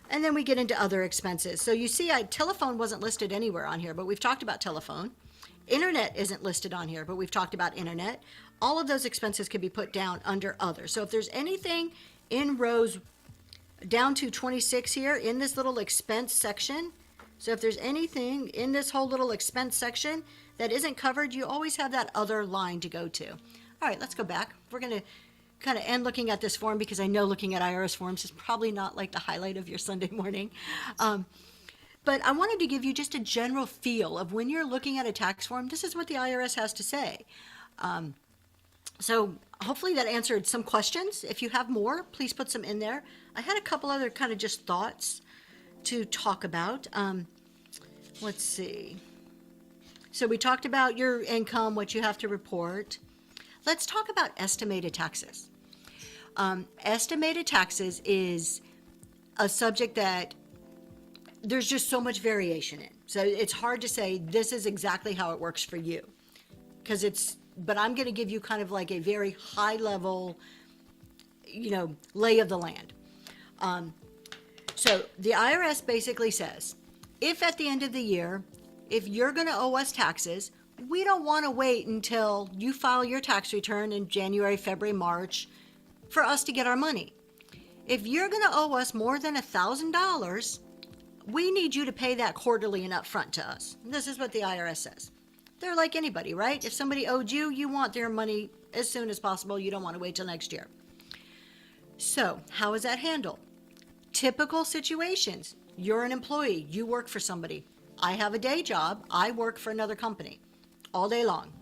and then we get into other expenses. So you see, telephone wasn't listed anywhere on here, but we've talked about telephone. Internet isn't listed on here, but we've talked about internet. All of those expenses can be put down under other. So if there's anything in rows down to 26 here in this little expense section, so if there's anything in this whole little expense section that isn't covered, you always have that other line to go to. All right, let's go back. We're going to kind of end looking at this form because I know looking at IRS forms is probably not like the highlight of your Sunday morning. But I wanted to give you just a general feel of when you're looking at a tax form, this is what the IRS has to say. So hopefully that answered some questions. If you have more, please put some in there. I had a couple other kind of just thoughts to talk about. Let's see. So we talked about your income, what you have to report. Let's talk about estimated taxes. Estimated taxes is a subject that there's just so much variation in. So it's hard to say this is exactly how it works for you. But I'm going to give you kind of like a very high level, lay of the land. So the IRS basically says, if at the end of the year, if you're going to owe us taxes, we don't want to wait until you file your tax return in January, February, March for us to get our money. If you're going to owe us more than $1,000, we need you to pay that quarterly and upfront to us. This is what the IRS says. They're like anybody, right? If somebody owed you, you want their money as soon as possible. You don't want to wait till next year. So how is that handled? Typical situations. You're an employee. You work for somebody. I have a day job. I work for another company all day long.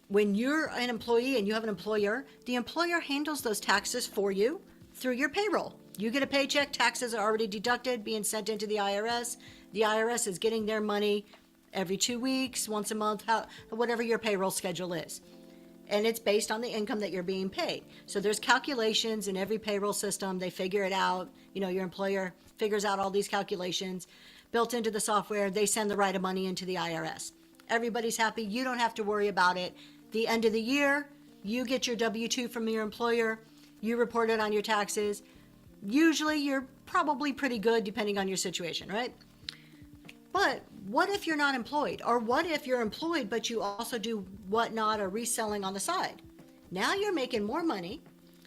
When you're an employee and you have an employer, the employer handles those taxes for you through your payroll. You get a paycheck, taxes are already deducted, being sent into the IRS. The IRS is getting their money every 2 weeks, once a month, whatever your payroll schedule is. And it's based on the income that you're being paid. So there's calculations in every payroll system. They figure it out. Your employer figures out all these calculations built into the software. They send the right of money into the IRS. Everybody's happy. You don't have to worry about it. The end of the year, you get your W-2 from your employer. You report it on your taxes. Usually you're probably pretty good depending on your situation, right? But what if you're not employed? Or what if you're employed but you also do whatnot or reselling on the side? Now you're making more money.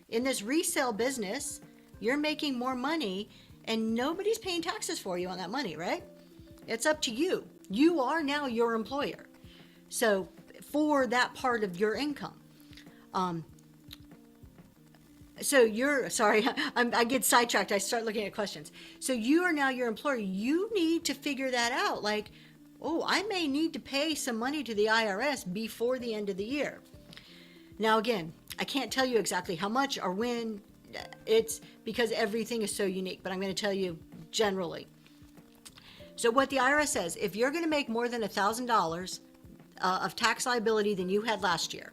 In this resale business, you're making more money and nobody's paying taxes for you on that money, right? It's up to you. You are now your employer. So for that part of your income. I get sidetracked. I start looking at questions. So you are now your employer. You need to figure that out. Like, I may need to pay some money to the IRS before the end of the year. Now, again, I can't tell you exactly how much or when. It's because everything is so unique, but I'm going to tell you generally. So what the IRS says, if you're going to make more than $1,000 of tax liability than you had last year.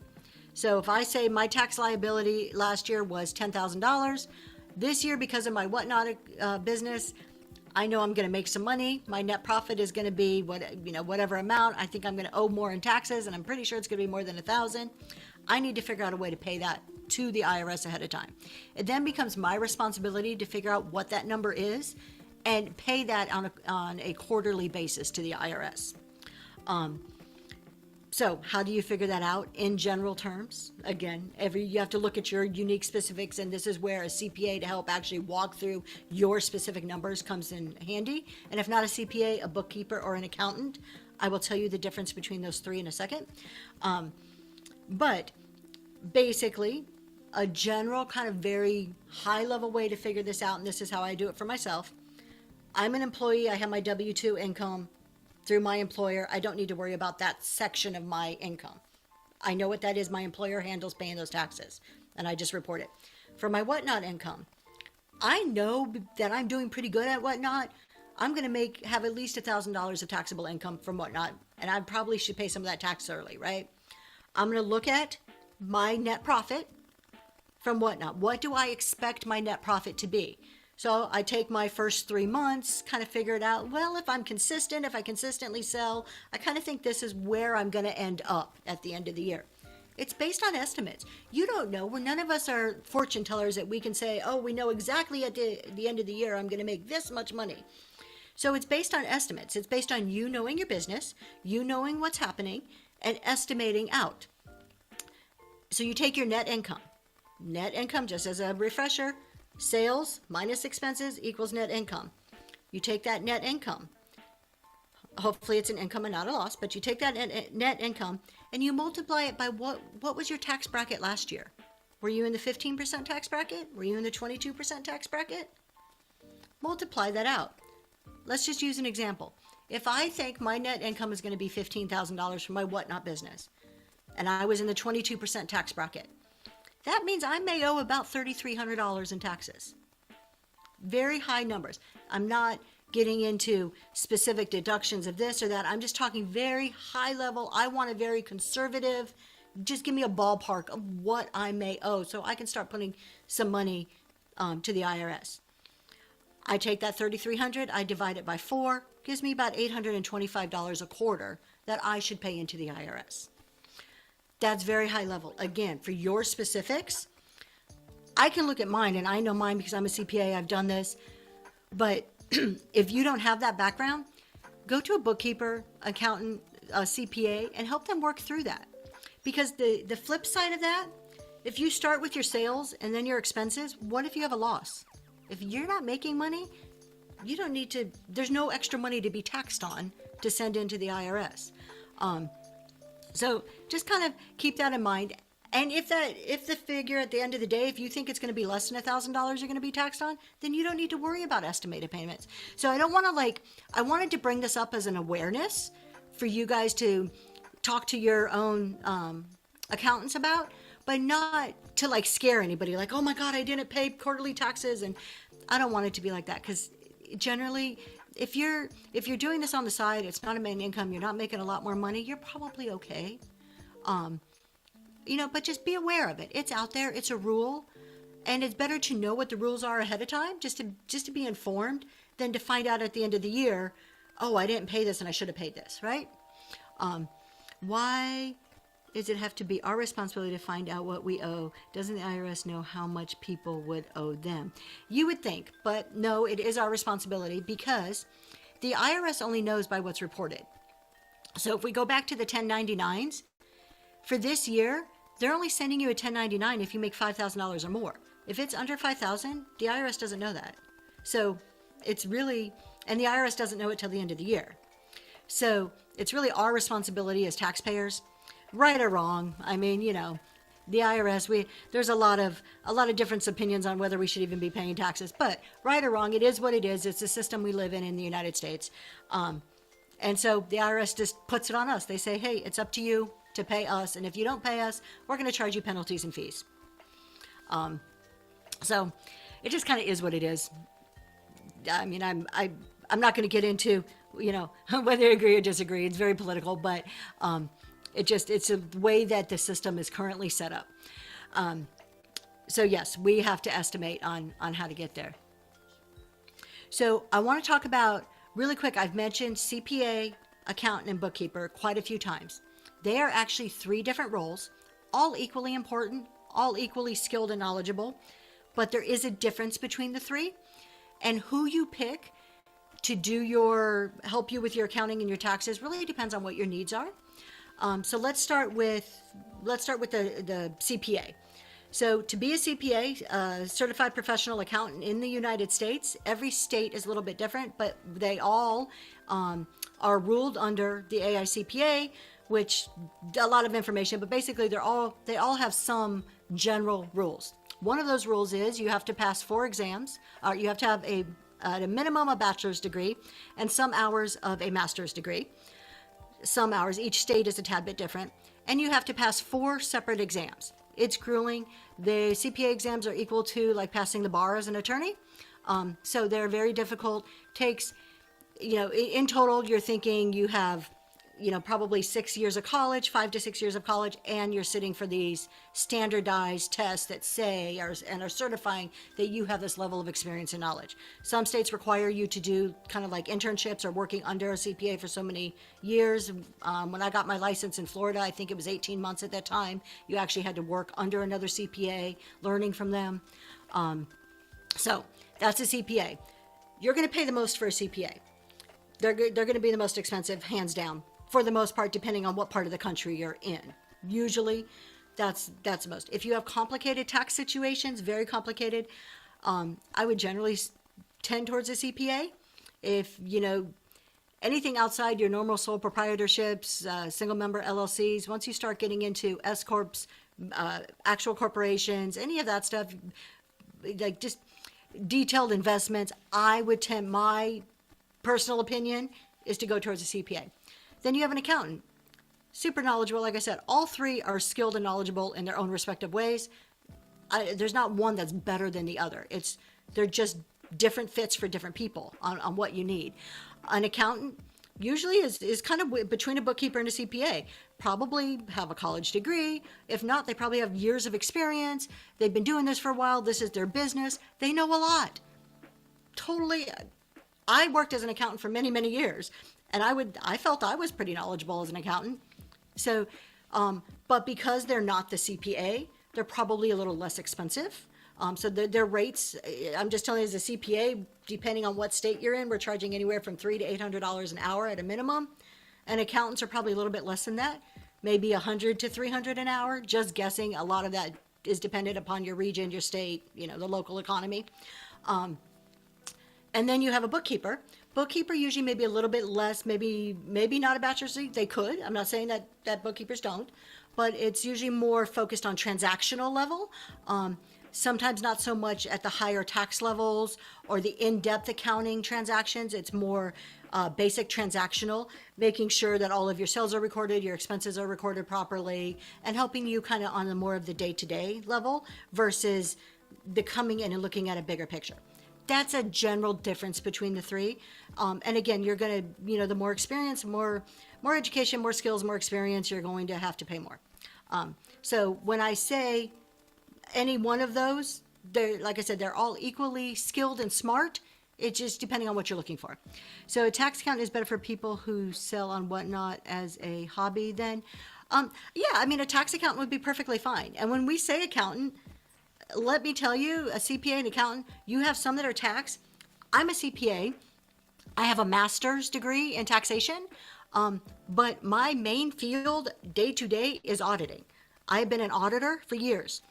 So if I say my tax liability last year was $10,000, this year because of my whatnot business, I know I'm going to make some money. My net profit is going to be whatever amount. I think I'm going to owe more in taxes, and I'm pretty sure it's going to be more than $1,000. I need to figure out a way to pay that to the IRS ahead of time. It then becomes my responsibility to figure out what that number is and pay that on a quarterly basis to the IRS. So how do you figure that out in general terms? Again, you have to look at your unique specifics, and this is where a CPA to help actually walk through your specific numbers comes in handy. And if not a CPA, a bookkeeper or an accountant. I will tell you the difference between those three in a second. But basically, a general kind of very high level way to figure this out, and this is how I do it for myself. I'm an employee. I have my W-2 income through my employer. I don't need to worry about that section of my income. I know what that is. My employer handles paying those taxes, and I just report it. For my whatnot income, I know that I'm doing pretty good at whatnot. I'm going to have at least $1,000 of taxable income from whatnot, and I probably should pay some of that tax early, right? I'm going to look at my net profit, from Whatnot. What do I expect my net profit to be? So I take my first 3 months, kind of figure it out. Well, if I'm consistent, if I consistently sell, I kind of think this is where I'm going to end up at the end of the year. It's based on estimates. You don't know. None of us are fortune tellers that we can say, oh, we know exactly at the end of the year I'm going to make this much money. So it's based on estimates. It's based on you knowing your business, you knowing what's happening, and estimating out. So you take your net income. Net income, just as a refresher, sales minus expenses equals net income. You take that net income. Hopefully it's an income and not a loss, but you take that net income and you multiply it by what was your tax bracket last year? Were you in the 15% tax bracket? Were you in the 22% tax bracket? Multiply that out. Let's just use an example. If I think my net income is going to be $15,000 for my Whatnot business, and I was in the 22% tax bracket, that means I may owe about $3,300 in taxes. Very high numbers. I'm not getting into specific deductions of this or that. I'm just talking very high level. I want a very conservative, just give me a ballpark of what I may owe so I can start putting some money to the IRS. I take that $3,300, I divide it by 4, gives me about $825 a quarter that I should pay into the IRS. That's very high level. Again, for your specifics, I can look at mine, and I know mine because I'm a CPA, I've done this, but if you don't have that background, go to a bookkeeper, accountant, a CPA, and help them work through that. Because the flip side of that, if you start with your sales and then your expenses, what if you have a loss? If you're not making money, you don't need to, there's no extra money to be taxed on to send into the IRS. So just kind of keep that in mind. And if the figure at the end of the day, if you think it's going to be less than $1,000 you're going to be taxed on, then you don't need to worry about estimated payments. So I don't want to I wanted to bring this up as an awareness for you guys to talk to your own accountants about, but not to scare anybody oh my God, I didn't pay quarterly taxes. And I don't want it to be like that, because generally if you're doing this on the side, it's not a main income, you're not making a lot more money, you're probably okay. But just be aware of it. It's out there. It's a rule. And it's better to know what the rules are ahead of time, just to be informed, than to find out at the end of the year, oh, I didn't pay this and I should have paid this, right? Why does it have to be our responsibility to find out what we owe? Doesn't the IRS know how much people would owe them? You would think, but no, it is our responsibility, because the IRS only knows by what's reported. So if we go back to the 1099s, for this year, they're only sending you a 1099 if you make $5,000 or more. If it's under $5,000, the IRS doesn't know that. So it's really, and the IRS doesn't know it till the end of the year. So it's really our responsibility as taxpayers, right or wrong. I mean, the IRS, there's a lot of different opinions on whether we should even be paying taxes, but right or wrong, it is what it is. It's the system we live in the United States. And so the IRS just puts it on us. They say, hey, it's up to you to pay us, and if you don't pay us, we're going to charge you penalties and fees. So it just kind of is what it is. I mean, I'm not going to get into whether you agree or disagree. It's very political, but it's a way that the system is currently set up. So yes, we have to estimate on how to get there. So I want to talk about really quick. I've mentioned CPA, accountant, and bookkeeper quite a few times. They are actually 3 different roles, all equally important, all equally skilled and knowledgeable, but there is a difference between the 3, and who you pick to help you with your accounting and your taxes really depends on what your needs are. So let's start with the CPA. So to be a CPA, certified professional accountant in the United States, every state is a little bit different, but they all are ruled under the AICPA, which a lot of information, but basically they all have some general rules. One of those rules is you have to pass 4 exams, or you have to have at a minimum a bachelor's degree and some hours of a master's degree. Some hours, each state is a tad bit different, and you have to pass 4 separate exams. It's grueling. The CPA exams are equal to passing the bar as an attorney. So they're very difficult. Takes, in total, you're thinking you have probably 6 years of college, 5 to 6 years of college, and you're sitting for these standardized tests that say and are certifying that you have this level of experience and knowledge. Some states require you to do kind of like internships or working under a CPA for so many years. When I got my license in Florida, I think it was 18 months at that time. You actually had to work under another CPA, learning from them. So that's a CPA. You're going to pay the most for a CPA. They're going to be the most expensive, hands down, for the most part, depending on what part of the country you're in. Usually, that's the most. If you have complicated tax situations, very complicated, I would generally tend towards a CPA. If, anything outside your normal sole proprietorships, single member LLCs, once you start getting into S Corps, actual corporations, any of that stuff, like just detailed investments, I would tend, my personal opinion is to go towards a CPA. Then you have an accountant, super knowledgeable. Like I said, all three are skilled and knowledgeable in their own respective ways. There's not one that's better than the other. They're just different fits for different people on what you need. An accountant usually is kind of between a bookkeeper and a CPA. Probably have a college degree. If not, they probably have years of experience. They've been doing this for a while. This is their business. They know a lot. Totally. I worked as an accountant for many, many years, and I felt I was pretty knowledgeable as an accountant. So, but because they're not the CPA, they're probably a little less expensive. So their rates, I'm just telling you, as a CPA, depending on what state you're in, we're charging anywhere from $300 to $800 an hour at a minimum. And accountants are probably a little bit less than that, maybe $100 to $300 an hour. Just guessing. A lot of that is dependent upon your region, your state, the local economy. And then you have a bookkeeper. Bookkeeper usually maybe a little bit less, maybe not a bachelor's degree. They could. I'm not saying that bookkeepers don't, but it's usually more focused on transactional level. Sometimes not so much at the higher tax levels or the in-depth accounting transactions. It's more basic transactional, making sure that all of your sales are recorded, your expenses are recorded properly, and helping you kind of on the more of the day-to-day level versus the coming in and looking at a bigger picture. That's a general difference between the three. And again, you're going to, the more experience, more education, more skills, more experience, you're going to have to pay more. So when I say any one of those, like I said, they're all equally skilled and smart. It's just depending on what you're looking for. So a tax accountant is better for people who sell on whatnot as a hobby then. A tax accountant would be perfectly fine. And when we say accountant, let me tell you, a CPA and accountant, you have some that are tax. I'm a CPA. I have a master's degree in taxation, but my main field day to day is auditing. I have been an auditor for years,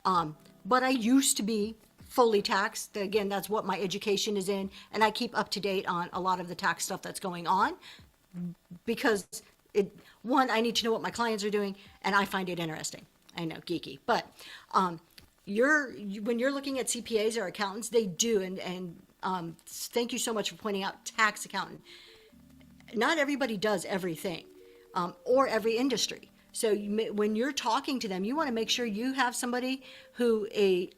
but I used to be fully taxed. Again, that's what my education is in, and I keep up to date on a lot of the tax stuff that's going on because I need to know what my clients are doing, and I find it interesting. I know, geeky, but when you're looking at CPAs or accountants, they do, and thank you so much for pointing out tax accountant. Not everybody does everything, or every industry. So when you're talking to them, you want to make sure you have somebody who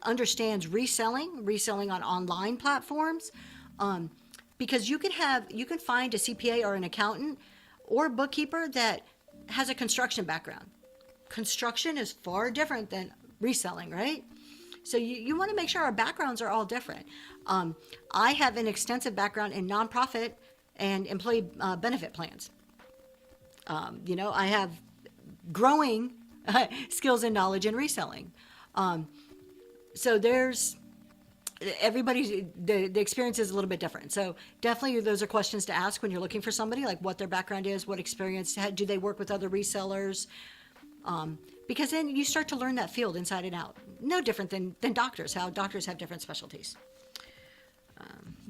understands reselling on online platforms, because you can find a CPA or an accountant or a bookkeeper that has a construction background. Construction is far different than reselling, right? So you want to make sure our backgrounds are all different. I have an extensive background in nonprofit and employee benefit plans. I have growing skills and knowledge in reselling. So there's everybody's the experience is a little bit different. So definitely those are questions to ask when you're looking for somebody, like what their background is, what experience, do they work with other resellers? Because then you start to learn that field inside and out. No different than doctors, how doctors have different specialties.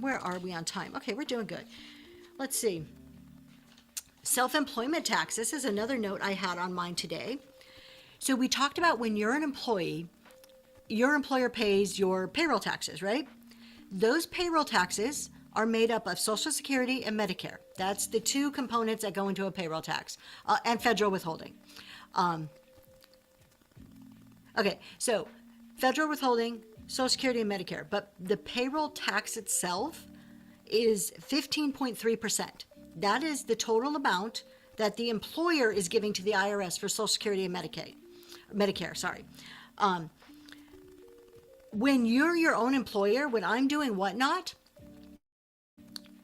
Where are we on time? Okay, we're doing good. Let's see. Self-employment tax. This is another note I had on mine today. So we talked about when you're an employee, your employer pays your payroll taxes, right? Those payroll taxes are made up of Social Security and Medicare. That's the two components that go into a payroll tax, and federal withholding. Okay, so federal withholding, Social Security, and Medicare, but the payroll tax itself is 15.3%. That is the total amount that the employer is giving to the IRS for Social Security and Medicare, sorry. When you're your own employer, when I'm doing whatnot,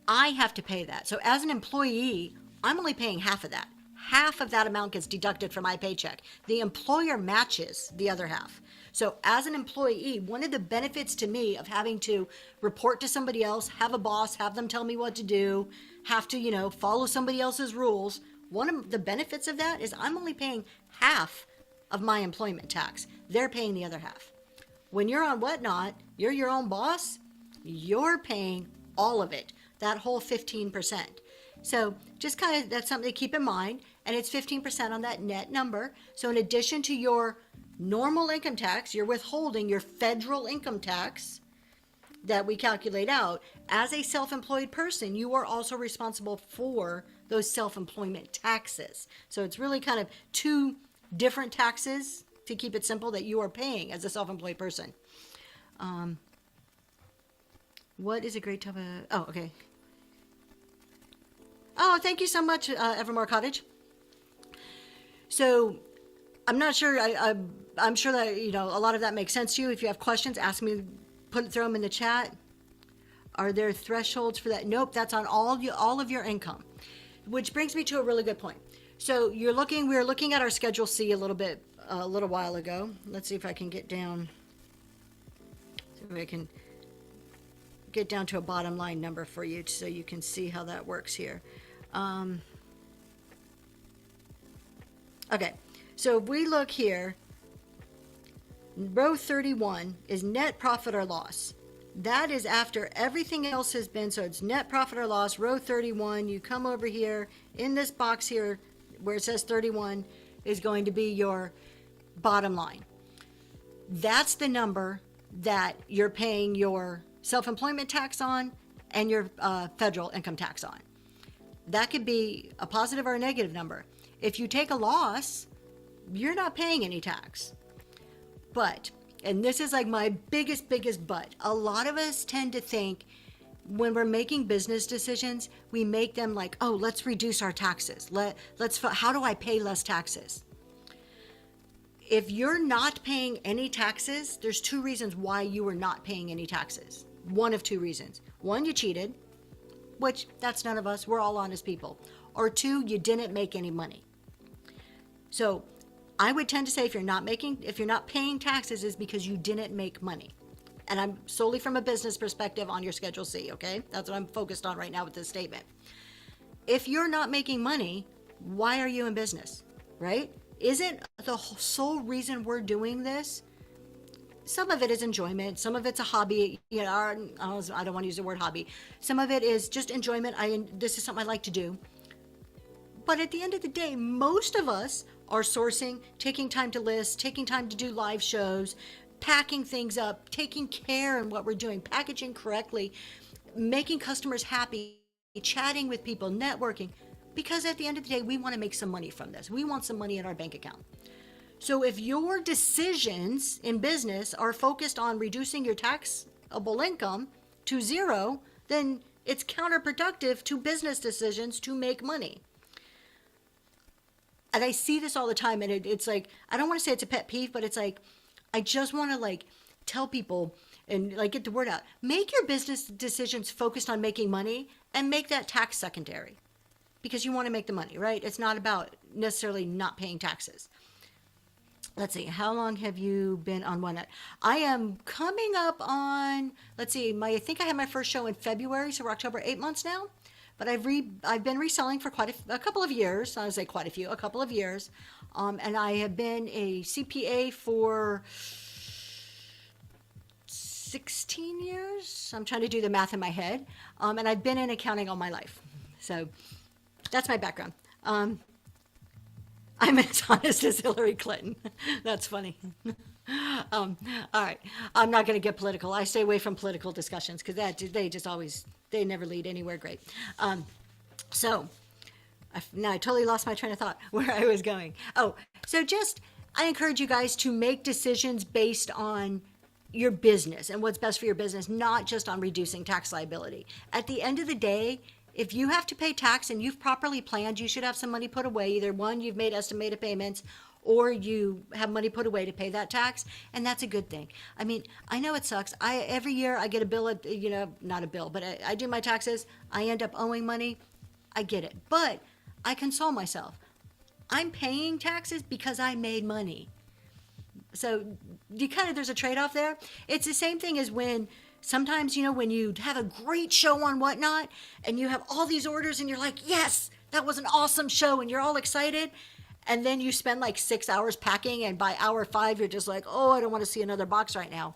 I have to pay that. So as an employee, I'm only paying half of that. Half of that amount gets deducted from my paycheck. The employer matches the other half. So as an employee, one of the benefits to me of having to report to somebody else, have a boss, have them tell me what to do, have to, follow somebody else's rules, one of the benefits of that is I'm only paying half of my employment tax. They're paying the other half. When you're on whatnot, you're your own boss, you're paying all of it, that whole 15%. So just kind of, that's something to keep in mind. And it's 15% on that net number. So in addition to your normal income tax, you're withholding your federal income tax that we calculate out. As a self-employed person, you are also responsible for those self-employment taxes. So it's really kind of two different taxes, to keep it simple, that you are paying as a self-employed person. What is a great topic? Oh, okay. Oh, thank you so much, Evermore Cottage. So I'm not sure, I'm sure that, a lot of that makes sense to you. If you have questions, ask me, throw them in the chat. Are there thresholds for that? Nope, that's on all of your income. Which brings me to a really good point. So we were looking at our Schedule C a little while ago. Let's see if I can get down, to a bottom line number for you so you can see how that works here. Okay, so if we look here, row 31 is net profit or loss. That is after everything else has been, so it's net profit or loss, row 31. You come over here, in this box here, where it says 31, is going to be your bottom line. That's the number that you're paying your self-employment tax on and your federal income tax on. That could be a positive or a negative number. If you take a loss, you're not paying any tax. But, and this is like my biggest but, a lot of us tend to think when we're making business decisions, we make them like, oh, let's reduce our taxes. How do I pay less taxes? If you're not paying any taxes, there's two reasons why you are not paying any taxes. One of two reasons. One, you cheated, which that's none of us. We're all honest people. Or two, you didn't make any money. So I would tend to say if you're not paying taxes is because you didn't make money. And I'm solely from a business perspective on your Schedule C, okay? That's what I'm focused on right now with this statement. If you're not making money, why are you in business, right? Isn't the sole reason we're doing this? Some of it is enjoyment. Some of it's a hobby. I don't want to use the word hobby. Some of it is just enjoyment. This is something I like to do. But at the end of the day, most of us are sourcing, taking time to list, taking time to do live shows, packing things up, taking care in what we're doing, packaging correctly, making customers happy, chatting with people, networking. Because at the end of the day, we want to make some money from this. We want some money in our bank account. So if your decisions in business are focused on reducing your taxable income to zero, then it's counterproductive to business decisions to make money. And I see this all the time, and it's like, I don't want to say it's a pet peeve, but it's like, I just want to tell people and get the word out. Make your business decisions focused on making money and make that tax secondary because you want to make the money, right? It's not about necessarily not paying taxes. Let's see, how long have you been on OneNet? I am coming up on, let's see, I think I had my first show in February, so we're October, 8 months now. But I've been reselling for quite a couple of years. I would say quite a few, a couple of years. And I have been a CPA for 16 years. I'm trying to do the math in my head. And I've been in accounting all my life. So that's my background. I'm as honest as Hillary Clinton. That's funny. All right. I'm not going to get political. I stay away from political discussions because they never lead anywhere great. So now I totally lost my train of thought where I was going. Oh, so I encourage you guys to make decisions based on your business and what's best for your business, not just on reducing tax liability. At the end of the day, If you have to pay tax and you've properly planned, you should have some money put away. Either one, you've made estimated payments, or you have money put away to pay that tax, and that's a good thing. I mean, I know it sucks. Every year I get a bill, not a bill, but I do my taxes. I end up owing money. I get it, but I console myself. I'm paying taxes because I made money. So there's a trade-off there. It's the same thing as when sometimes, when you have a great show on Whatnot and you have all these orders and you're like, yes, that was an awesome show, and you're all excited. And then you spend like 6 hours packing, and by hour 5, you're just like, oh, I don't want to see another box right now.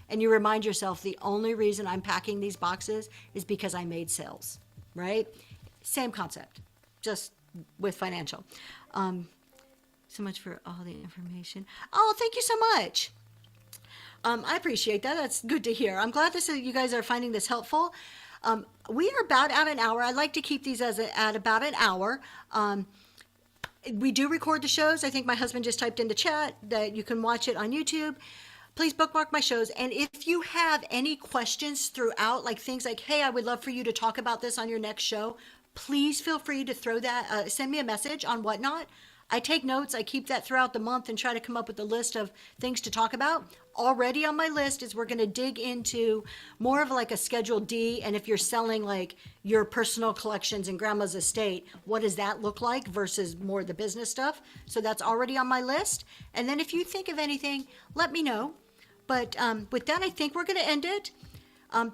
And you remind yourself, the only reason I'm packing these boxes is because I made sales, right? Same concept, just with financial. So much for all the information. Oh, thank you so much. I appreciate that. That's good to hear. I'm glad you guys are finding this helpful. We are about at an hour. I like to keep these at about an hour. We do record the shows. I think my husband just typed in the chat that you can watch it on YouTube. Please bookmark my shows. And if you have any questions throughout, like things like, hey, I would love for you to talk about this on your next show, please feel free to throw that, send me a message on Whatnot. I take notes. I keep that throughout the month and try to come up with a list of things to talk about. Already on my list is we're going to dig into more of like a Schedule D. And if you're selling like your personal collections in grandma's estate, what does that look like versus more of the business stuff? So that's already on my list. And then if you think of anything, let me know. But with that, I think we're going to end it.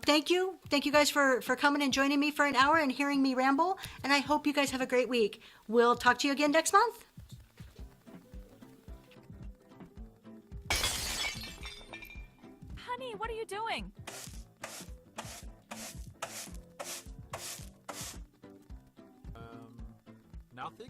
Thank you. Thank you guys for coming and joining me for an hour and hearing me ramble. And I hope you guys have a great week. We'll talk to you again next month. Honey, what are you doing? Nothing?